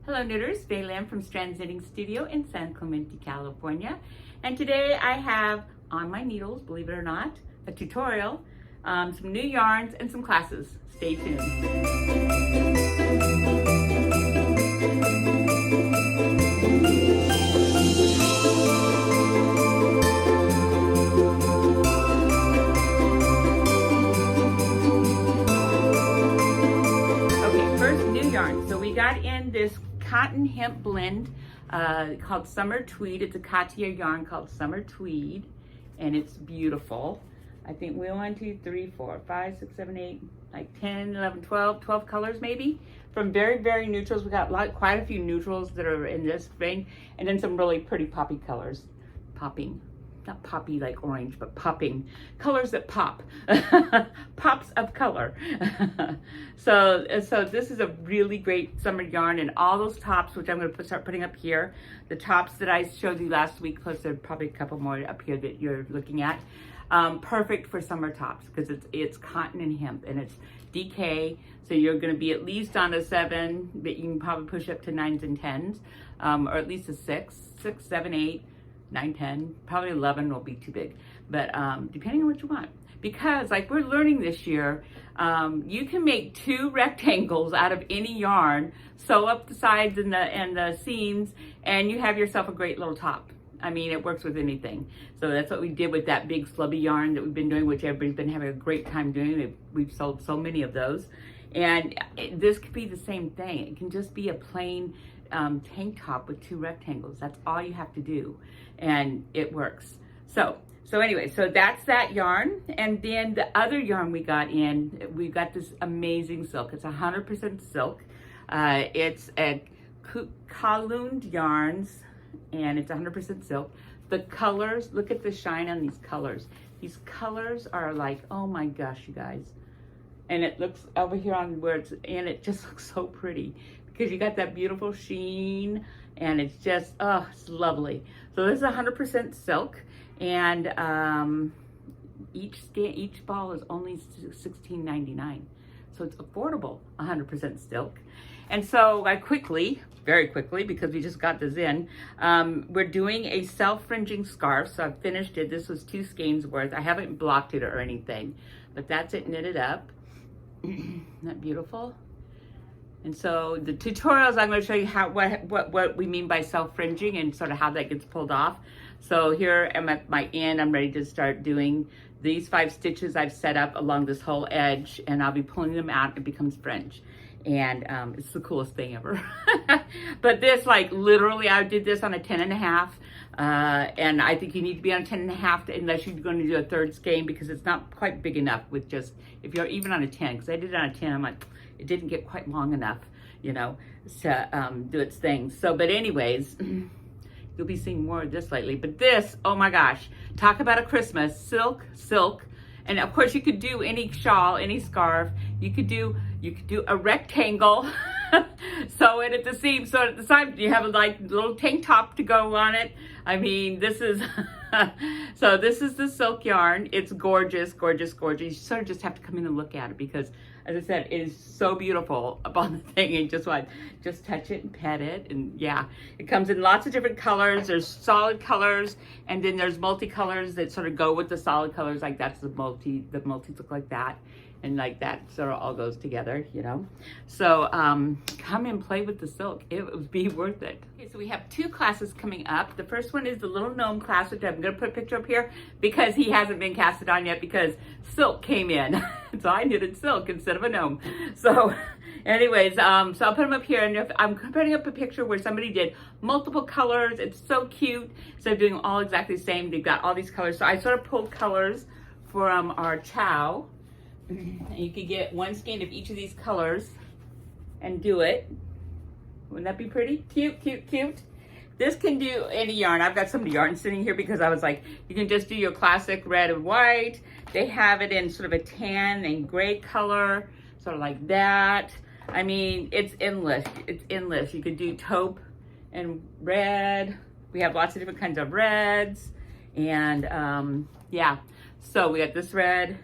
Hello knitters, Faye Lam from Strands Knitting Studio in San Clemente, California. And today I have on my needles, believe it or not, a tutorial, some new yarns and some classes. Stay tuned. Okay, first new yarn. So we got in this cotton hemp blend called Summer Tweed. It's a Katia yarn called Summer Tweed, and it's beautiful. I think we 1, 2, 3, 4, 5, 6, 7, 8, like 10, 11, 12 colors maybe. From very, very neutrals. We got quite a few neutrals that are in this vein, and then some really pretty poppy colors. Popping. Not poppy like orange, but popping. Colors that pop. Pops of color. So this is a really great summer yarn, and all those tops, which I'm going to start putting up here, the tops that I showed you last week, plus there are probably a couple more up here that you're looking at. Perfect for summer tops because it's cotton and hemp, and it's DK, so you're going to be at least on a 7, but you can probably push up to 9s and 10s, or at least a 6, 7, 8, 9, 10, probably 11 will be too big, but depending on what you want. Because like we're learning this year, you can make 2 rectangles out of any yarn, sew up the sides and the seams, and you have yourself a great little top. I mean, it works with anything. So that's what we did with that big slubby yarn that we've been doing, which everybody's been having a great time doing. We've sold so many of those. And this could be the same thing. It can just be a plain tank top with 2 rectangles. That's all you have to do, and it works. So anyway, so that's that yarn. And then the other yarn we got got this amazing silk. It's 100% silk. It's a Kowloon yarns, and it's 100% silk. The colors, look at the shine on these colors. These colors are like, oh my gosh, you guys. And it looks over here on where it's, and it just looks so pretty because you got that beautiful sheen, and it's just, oh, it's lovely. So this is 100% silk, and each ball is only $16.99. So it's affordable, 100% silk. And so I very quickly, because we just got this in, we're doing a self-fringing scarf. So I've finished it. This was 2 skeins worth. I haven't blocked it or anything, but that's it knitted up. Isn't that beautiful? And so the tutorials, I'm going to show you what we mean by self-fringing and sort of how that gets pulled off. So here I'm at my end. I'm ready to start doing these 5 stitches I've set up along this whole edge, and I'll be pulling them out. It becomes fringe, and it's the coolest thing ever. But this, like, literally, I did this on a 10.5, and I think you need to be on a 10.5 unless you're going to do a 3rd skein, because it's not quite big enough with just, if you're even on a 10, because I did it on a 10, I'm like, it didn't get quite long enough, you know, to do its thing. So, but anyways, you'll be seeing more of this lately. But this, oh my gosh, talk about a Christmas, silk. And of course you could do any shawl, any scarf. You could do a rectangle, sew it at the seam, so at the side you have a like little tank top to go on it. I mean, this is, so this is the silk yarn. It's gorgeous, gorgeous, gorgeous. You sort of just have to come in and look at it because, as I said, it is so beautiful up on the thing, and just touch it and pet it. And yeah, it comes in lots of different colors. There's solid colors, and then there's multicolors that sort of go with the solid colors. Like that's the multis look like that, and like that sort of all goes together, you know. So come and play with the silk. It would be worth it. Okay, so we have 2 classes coming up. The first one is the little gnome class, which I'm going to put a picture up here because he hasn't been casted on yet because silk came in. So I knitted silk instead of a gnome. So anyways, so I'll put them up here, and if I'm putting up a picture where somebody did multiple colors. It's so cute. So doing all exactly the same. They've got all these colors. So I sort of pulled colors from our chow. And you could get 1 skein of each of these colors and do it. Wouldn't that be pretty? Cute, cute, cute. This can do any yarn. I've got some yarn sitting here because I was like, you can just do your classic red and white. They have it in sort of a tan and gray color, sort of like that. I mean, it's endless. It's endless. You could do taupe and red. We have lots of different kinds of reds. And yeah, so we got this red.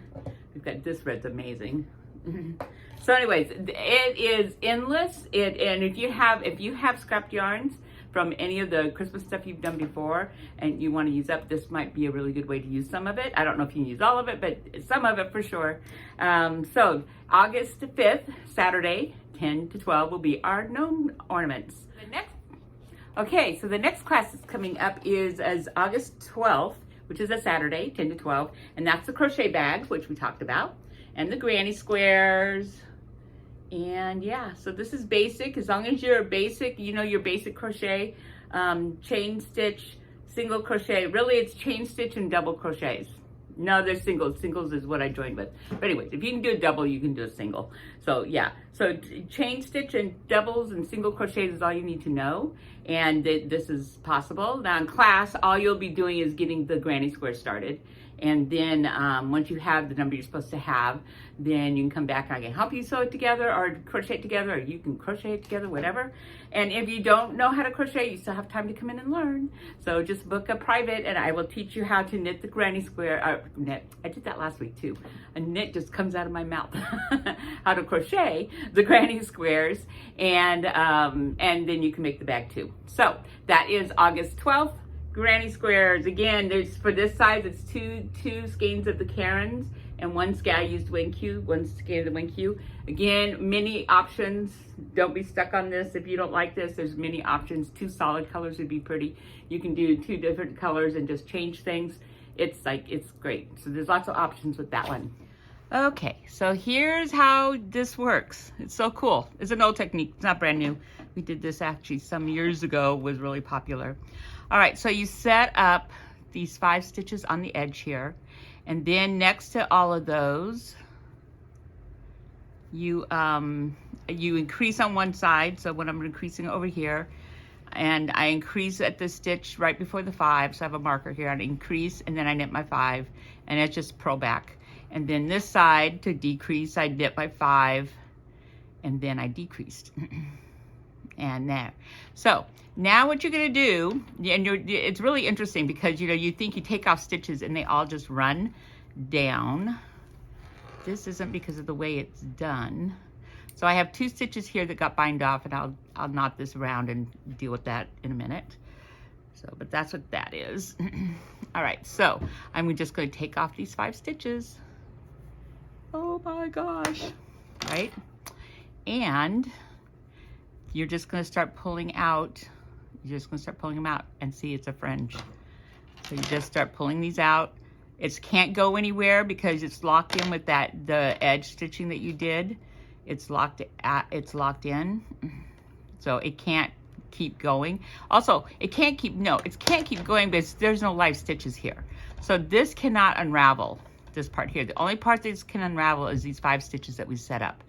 We've got this red's amazing. So anyways, it is endless. And if you have scrapped yarns from any of the Christmas stuff you've done before and you want to use up, this might be a really good way to use some of it. I don't know if you can use all of it, but some of it for sure. So August 5th, Saturday, 10 to 12 will be our gnome ornaments. Okay, so the next class that's coming up is August 12th, which is a Saturday, 10 to 12, and that's the crochet bag, which we talked about, and the granny squares. And yeah, so this is basic. As long as you're basic, you know your basic crochet, chain stitch, single crochet. Really, it's chain stitch and double crochets. No, there's singles. Singles is what I joined with. But anyways, if you can do a double, you can do a single. So yeah, so chain stitch and doubles and single crochets is all you need to know. And this is possible. Now in class, all you'll be doing is getting the granny square started. And then once you have the number you're supposed to have, then you can come back and I can help you sew it together or crochet it together, or you can crochet it together, whatever. And if you don't know how to crochet, you still have time to come in and learn. So just book a private and I will teach you how to knit the granny square, knit. I did that last week too. A knit just comes out of my mouth. How to crochet the granny squares, and then you can make the bag too. So that is August 12th. Granny squares. Again, there's for this size, it's two skeins of the Karens and one skein. I used wing Q, one skein of the wing Q. Again, many options. Don't be stuck on this if you don't like this. There's many options. 2 solid colors would be pretty. You can do 2 different colors and just change things. It's great. So there's lots of options with that one. Okay, so here's how this works. It's so cool. It's an old technique. It's not brand new. We did this actually some years ago. Was really popular. All right, so you set up these 5 stitches on the edge here, and then next to all of those, you increase on one side. So when I'm increasing over here, and I increase at the stitch right before the 5, so I have a marker here, I increase, and then I knit my 5, and it's just purl back. And then this side, to decrease, I knit my 5, and then I decreased. And there. So now what you're going to do, and it's really interesting because you think you take off stitches and they all just run down. This isn't because of the way it's done. So I have 2 stitches here that got bind off, and I'll knot this around and deal with that in a minute. So, but that's what that is. All right, so I'm just going to take off these 5 stitches. Oh my gosh, right? And you're just going to start pulling out. You're just going to start pulling them out and see it's a fringe. So you just start pulling these out. It can't go anywhere because it's locked in with the edge stitching that you did. It's locked in. So it can't keep going. Also, it can't keep going because there's no live stitches here. So this cannot unravel, this part here. The only part that can unravel is these 5 stitches that we set up.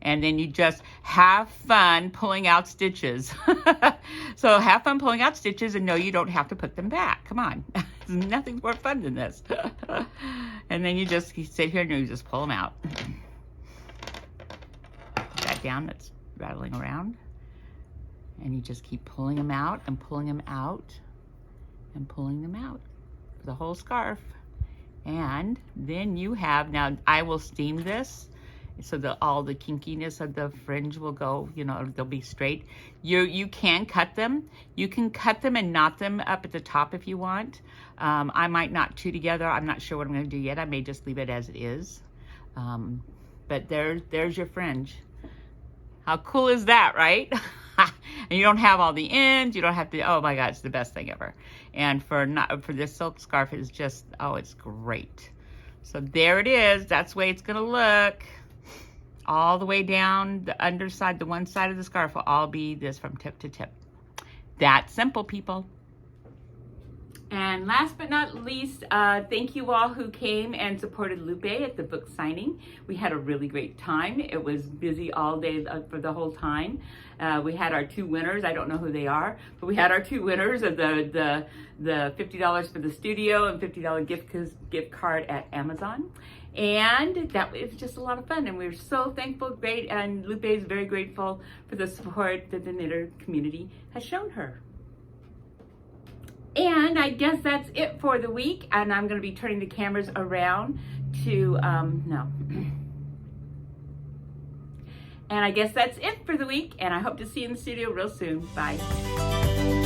And then you just have fun pulling out stitches. So have fun pulling out stitches and know you don't have to put them back. Come on. Nothing's more fun than this. And then you sit here and you just pull them out. Put that down, that's rattling around. And you just keep pulling them out and pulling them out and pulling them out for the whole scarf. And then you have, now I will steam this so that all the kinkiness of the fringe will go, they'll be straight. You can cut them. You can cut them and knot them up at the top if you want. I might knot 2 together. I'm not sure what I'm going to do yet. I may just leave it as it is. But there's your fringe. How cool is that, right? And you don't have all the ends. You don't have to, oh my God, it's the best thing ever. And for this silk scarf, it's just, oh, it's great. So there it is. That's the way it's going to look. All the way down the underside, the one side of the scarf will all be this from tip to tip. That's simple, people. And last but not least, thank you all who came and supported Lupe at the book signing. We had a really great time. It was busy all day for the whole time. We had our 2 winners. I don't know who they are, but we had our 2 winners of the $50 for the studio and $50 gift card at Amazon. And that was just a lot of fun, and we were so thankful, great, and Lupe is very grateful for the support that the knitter community has shown her. And I guess that's it for the week, and I'm going to be turning the cameras around to, no. And I guess that's it for the week, and I hope to see you in the studio real soon. Bye.